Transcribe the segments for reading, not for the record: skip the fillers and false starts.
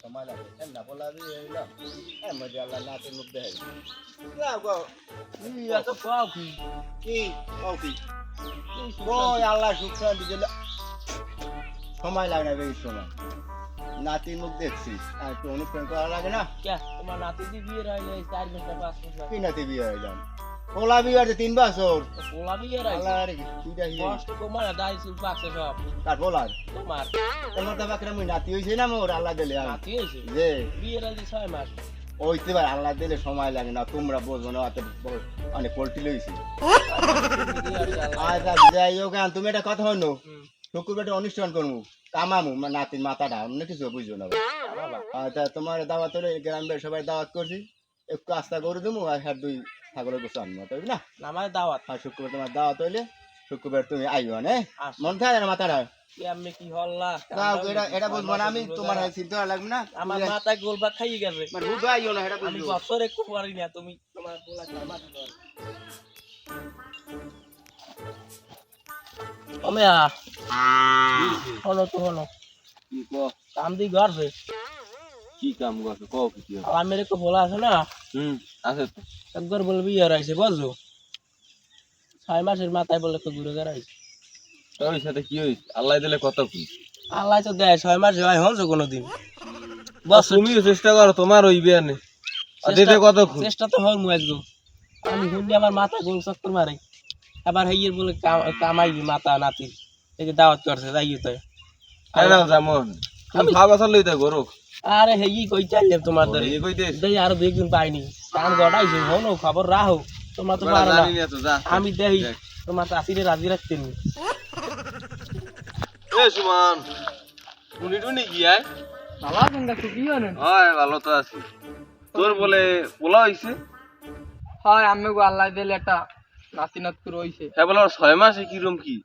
সময় লাগে না বলা এলাম মজা আল্লাহ নাচের মুখ দেখাই যাও গো এত পাও কি কি কও কি ওই আল্লাহ শুকরান দিল সময় লাগে না বেশি সময় নাতির মুখ দেখছিস আর একটু অনুষ্ঠান করা লাগে না কে তোমার নাতি দি বিয়ে রইলে 4 বছর 5 বছর কি নাতি বিয়ে হইলাম পোলা বিয়ে আছে 3 বছর পোলা বিয়ে রইলে আল্লাহ রে কিটা কষ্ট তোমার দাইছিল পাকছে সব কার পোলার তোমার তোমার তো বাকরা মুই নাতি হইছে না মোর আল্লাহ দিলে নাতি হইছে যে বিয়ে রইলে 6 মাস ওইতে ভাই আল্লাহ দিলে সময় লাগে না তোমরা বুঝো না অত অনেক পোল্ট্রি লইছি আচ্ছা যাই হোক তুমি একটা কথা হইনো শুক্রবারে অনুষ্ঠান করবো কামামু নাতির মাথাটা অন্য কিছু বুঝো না আচ্ছা তোমার দাওয়াত হলে গ্রামের সবাই দাওয়াত করছি একটু আস্তা করে দেবো আর হ্যাঁ 2 ছাগলের গোছ আনবো তাই না আমার দাওয়াত আর শুক্রবার তোমার দাওয়াত হইলে শুক্রবার তুমি আইও না মন থাকে না মাথাটা আমি কি হল্লা এটা বুঝবো না আমি তোমার চিন্তা লাগবে না আমার মাথায় গোলবা খাইয়ে গেছে মানে বুঝো আইও না এটা আমি বছর একটু পারি না তুমি তোমার পোলা মাথা দাও ওমিয়া হলো তো হলো কি কো কাম দি ঘরছে কি কাম করছ কও কি আমার একটু বলা আছে না আছে তো একবার বলবি আর আইছে বুঝছো 6 মাসের মাথায় বলে তো ঘুরে গেছে তোর সাথে কি হইছে আল্লাহ দিলে কত কি আল্লাহ তো দেয় 6 মাস হয় হনছো কোনদিন বস তুমি চেষ্টা করো তোমার হইবে না দিতে কত খুন চেষ্টা তো হয় মু একদম আমি শুনলি আমার মাথা গোল চক্কর মারে আবার হাইয়ের বলে কামাই মাথা নাতি এই যে দাওয়াত করছে যাইয়ে তো আরে যেমন আমি খাওয়া বছর লইতে গরু আরে হেই কই চাইলে তোমার ধরে এই কইতে দেই আর 2 দিন পাইনি কান গড়াইছে হনো খবর রাখো তোমার তো পারো না জানি না তো যা আমি দেই তোমার চাচিরে রাজি রাখতেন এ সুমন উনি টুনি কি আয় ভালো আছেন না কি হলেন হয় ভালো তো আছি তোর বলে পোলা হইছে হয় আমি গো আল্লাহ দিলে একটা নাতি নাত করে হইছে হ্যাঁ বলে 6 মাসে কি রকম কি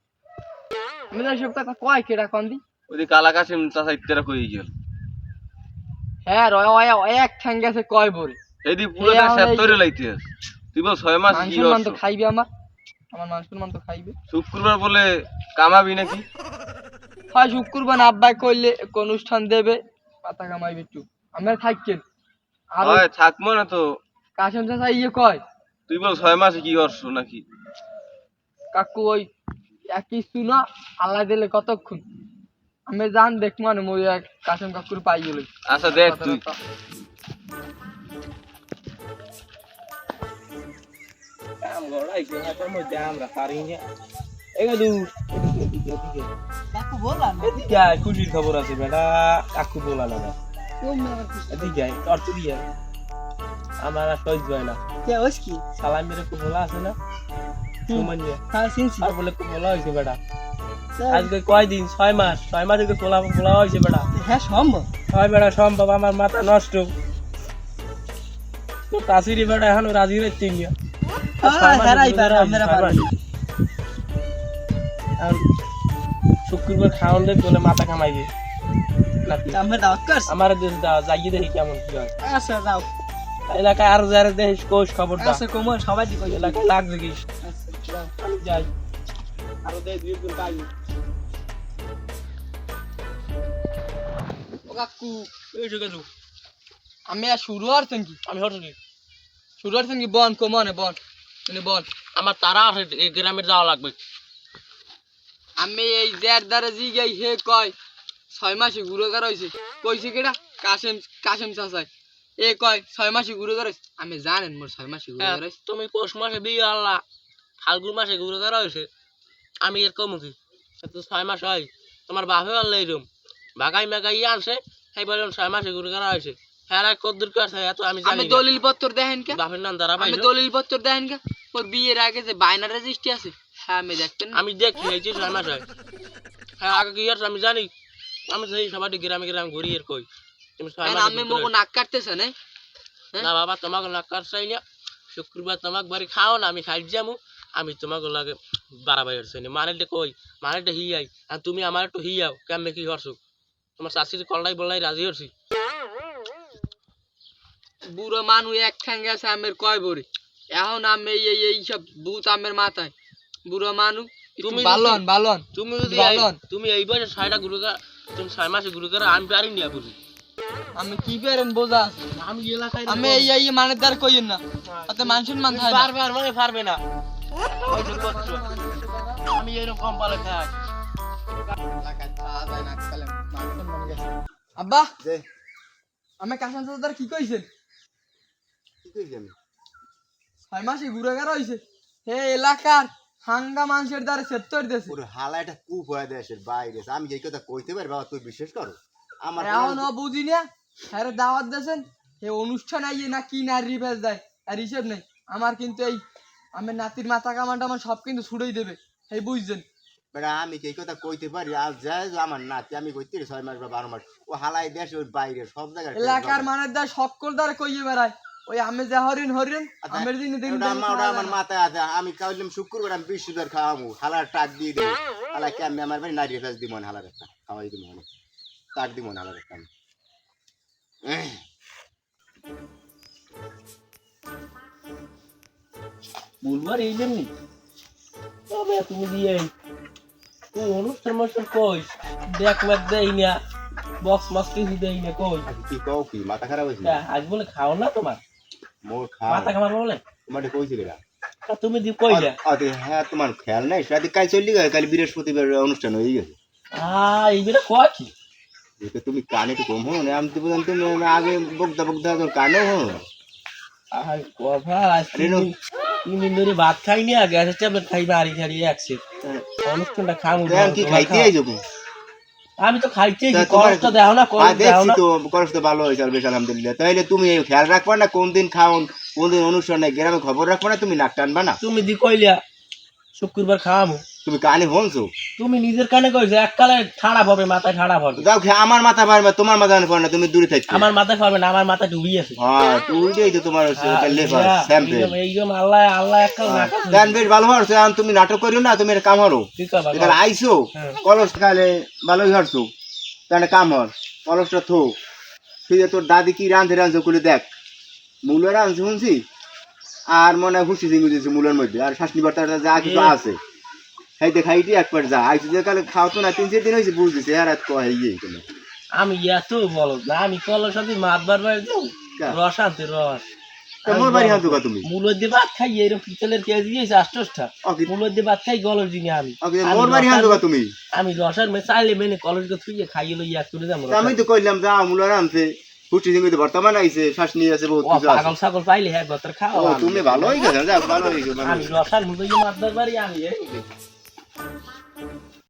আমি তো সব কথা কয় কেডা কোন দি ওই কালা কাশিম চাচা ইত্তেরা কই গেল হ্যাঁ রয় এক ঠ্যাং গেছে কয় বলে এদি পুরোটা সেট করে লাইতে তুই বল 6 মাস কি সম্মান তো খাইবে আমার মান সম্মান তো খাইবে শুক্রবার বলে কামাবি নাকি হয় শুক্রবার আব্বাই কইলে কোন অনুষ্ঠান দেবে পাতা কামাইবে একটু আমরা থাকেন আর হয় থাকবো না তো কাশেম চাচা ইয়ে কয় তুই বল 6 মাসে কি করছ নাকি কাকু ওই কিছু না আল্লাহ দিলে কতক্ষণ আমি জান দেখ মানে মই এক কাশেম কাকুর পাই গেল আচ্ছা দেখ তুই কাম গড়াইছে হাতের মধ্যে আমরা পারি না এগা দু কাকু বলা না এদিকে আয় খুশির খবর আছে বেটা কাকু বলা না এদিকে আয় তোর তো দিয়ে আমার আর সহ্য হয় না কে ওস কি সালাম মেরে কো বলা আছে না সুমানিয়া হ্যাঁ সিনসি আর বলে কো বলা হইছে বেটা আজকে কয় দিন 6 মাস 6 মাস থেকে বলা হইছে বেটা হ্যাঁ সম্ভব হয় বেটা সম্ভব আমার মাথা নষ্ট তো তাসিরি বেটা এখন রাজি হইতে নিয়া হেরাই তার আমরা পারি আর শুক্রবার খাওন দে বলে মাথা কামাইবে আমরা দাওয়াত করছ আমার দেশ দাও যাইয়ে দেখি কেমন কি হয় আচ্ছা যাও এলাকায় আর যারা দেশ কোষ খবর দাও আচ্ছা কোমল সবাই দি কই এলাকায় লাগবে কি আচ্ছা যাও যাই আর দে 2 দিন পাই ও কাকু এই জায়গা আমি আর শুরু করছেন কি আমি হরছি শুরু করছেন কি বন কোমনে বন মানে বল আমার তারা আছে এই গ্রামে যাওয়া লাগবে আমি এই দেড় দারে জি গাই হে কয় 6 মাসে ঘুরে গা রইছে কইছে কেডা কাশেম চাচাই এ কয় 6 মাসে ঘুরে গা রইছে আমি জানেন মোর 6 মাসে ঘুরে গা রইছে তুমি পৌষ মাসে বিয়ে আল্লাহ ফাল্গুন মাসে ঘুরে গা রইছে আমি এর কম কি তো 6 মাস হয় তোমার বাপে আল্লাহ এরম ভাগাই মেগাই আনছে এই বলেন 6 মাসে ঘুরে গা রইছে হ্যাঁ কদ্দুর কাছে এত আমি জানি আমি দলিল পত্র দেখেন কে বাপের নাম দ্বারা পাই আমি দলিল পত্র দেখেন কে ওর বিয়ের আগে যে বাইনার রেজিস্ট্রি আছে হ্যাঁ আমি দেখতেন আমি দেখি এই যে 6 মাস হয় হ্যাঁ আগে কি আমি জানি আমি সেই সবাই গ্রামে ঘুরি এর কই তুমি 6 মাস আমি মগো নাক কাটতেছ না বাবা তোমাকে নাক কাটছাই না শুক্রবার তোমাক বাড়ি খাও না আমি খাই যামু আমি তোমাকে লাগে বাড়াবাই হচ্ছে না মানেটা কই মানেটা হিয়াই আর তুমি আমার একটু হিয়াও কেমনে কি করছো তোমার শাশুড়ি কললাই বললাই রাজি হচ্ছি বুড়ো মানু এক ঠ্যাং আছে আমের কয় বড়ি এখন আমি এই সব ভূত আমের মাথায় বুড়ো মানু তুমি বালন তুমি যদি তুমি এই বয়সে ৬০টা তুমি 6 মাসে গুরু করে আমি পারি না বুঝি আমি কি পারেন বোঝা আমি এলাকায় আমি এই মানেদার কইেন না তাতে মান সম্মান থাকে পারবে আর মানে পারবে না ওই যে করছো আমি এরকম পালে খাই আব্বা যে আমি কাশান সরদার কি কইছেন কি কইছি আমি 6 মাসে গুড়াগার হইছে হে এলাকার হাঙ্গা মানুষের দ্বারা সেপ্তর দেছে ওরে হালা এটা কুপ হয়ে দেশের বাইরে আমি এই কথা কইতে পারি বাবা তুই বিশ্বাস করো আমার এখন বুঝি না হ্যাঁ দাওয়াত দেন এই অনুষ্ঠান আইয়ে না কি না রিভেজ দেয় আর হিসেব নেই আমার কিন্তু এই আমার নাতির মাথা কামানটা আমার সব কিন্তু ছুড়েই দেবে এই বুঝছেন বেটা আমি এই কথা কইতে পারি আজ যাই আমার নাতি আমি কইতে 6 মাস বা 12 মাস ও হালাই দেশ ওই বাইরে সব জায়গায় এলাকার মানের দা সকল দ্বারা কইয়ে বেড়ায় ওই আমি যে হরিণ আমের দিন দিন ওটা আমার মাথায় আছে আমি কাউলিম শুক্রবার আমি 20 টাকা খাওয়ামু হালার টাক দিয়ে দেব হালা কি আমি আমার বাড়ি নারী ফেস দিব না হালার একটা খাওয়াই দিব না টাক দিব না হালার একটা বুলবার এই জন্যই তবে তুমি দিয়ে তুই অনুষ্ঠান অনুষ্ঠান কই দেখ মাক দেই না বক্স মাস কিছু দেই না কই কি কও কি মাথা খারাপ হইছে আজ বলে খাও না তোমার মোর খাও মাথা খাবার বলে তোমারে কইছিল না তুমি দি কইলা আরে হ্যাঁ তোমার খেয়াল নাই সাথে কাল চলি গেল কাল বৃহস্পতিবার অনুষ্ঠান হয়ে গেছে এইগুলো কয় কি এটা তুমি কানে তো কম হো না আমি তো বললাম তুমি আগে বকদা বকদা তোর কানে হো আর কথা আজ তিন দিন ধরে ভাত খাইনি আগে গ্যাসের ট্যাবলেট খাই বাড়ি ছাড়ি একসে অনুষ্ঠানটা খামু কি খাইতে আইছো আমি তো খাইতে কষ্ট দাও না দেখছি তো কষ্ট ভালো হয়েছে বেশ আলহামদুলিল্লাহ তাইলে তুমি খেয়াল রাখবা না কোন দিন খাওন কোন দিন অনুষ্ঠান নাই গ্রামে খবর রাখবা না তুমি নাক টানবা না তুমি দি কইলা শুক্রবার খাওয়ামু তুমি কানে হনছো তুমি নিজের কানে কইছো এককালে ঠাড়া হবে মাথায় ঠাড়া হবে দাও আমার মাথা পারবে তোমার মাথা পারবে না তুমি দূরে থাকবে আমার মাথায় পারবে না আমার মাথা ডুবি আছে হ্যাঁ তুইই তো তোমার লেবার স্যাম্পল এইরকম আল্লাহ আল্লাহ একটা নাটক গান বেশ ভালো হচ্ছে তুমি নাটক করিও না তুমি কাম হরো ঠিক আছে এখানে আইছো কলস খালে ভালোই হরছো তাহলে কাম হর কলসটা থো তুই তোর দাদি কি রাঁধছে করে দেখ মূল রাঁধছে শুনছি আর মনে হয় হুসি জিঙ্গু দিয়েছে মূলের মধ্যে আর শাসনি বার্তা যা কিছু আছে খাইতে খাইতে একবার যা আইসি যে কালে খাওয়াতো না 3-4 দিন হয়েছে বুঝ দিছে আর কয় ইয়ে কেন আমি এত বলো না আমি কলস সাথে মাত বারবার যাও রস আনতে রস মোর বাড়ি হাত দুকা তুমি মূলের দিয়ে ভাত খাই এরকম পিতলের কেজি দিয়েছে 8টা মূলের দিয়ে ভাত খাই গলর দিনে আমি মোর বাড়ি হাত দুকা তুমি আমি রসার মে চাইলে মেনে কলসকে থুইয়ে খাইয়ে লই এক করে যাবো আমি তো কইলাম যা মূলের আনছে হুসি জিঙ্গু তো বর্তমান আইছে শাসনি আছে বহুত কিছু আছে পাগল ছাগল পাইলে হ্যাঁ গতর খাও তুমি ভালোই গেছ যা ভালোই গেছ আমি রসার মূল দিয়ে মাত বারবারই আমি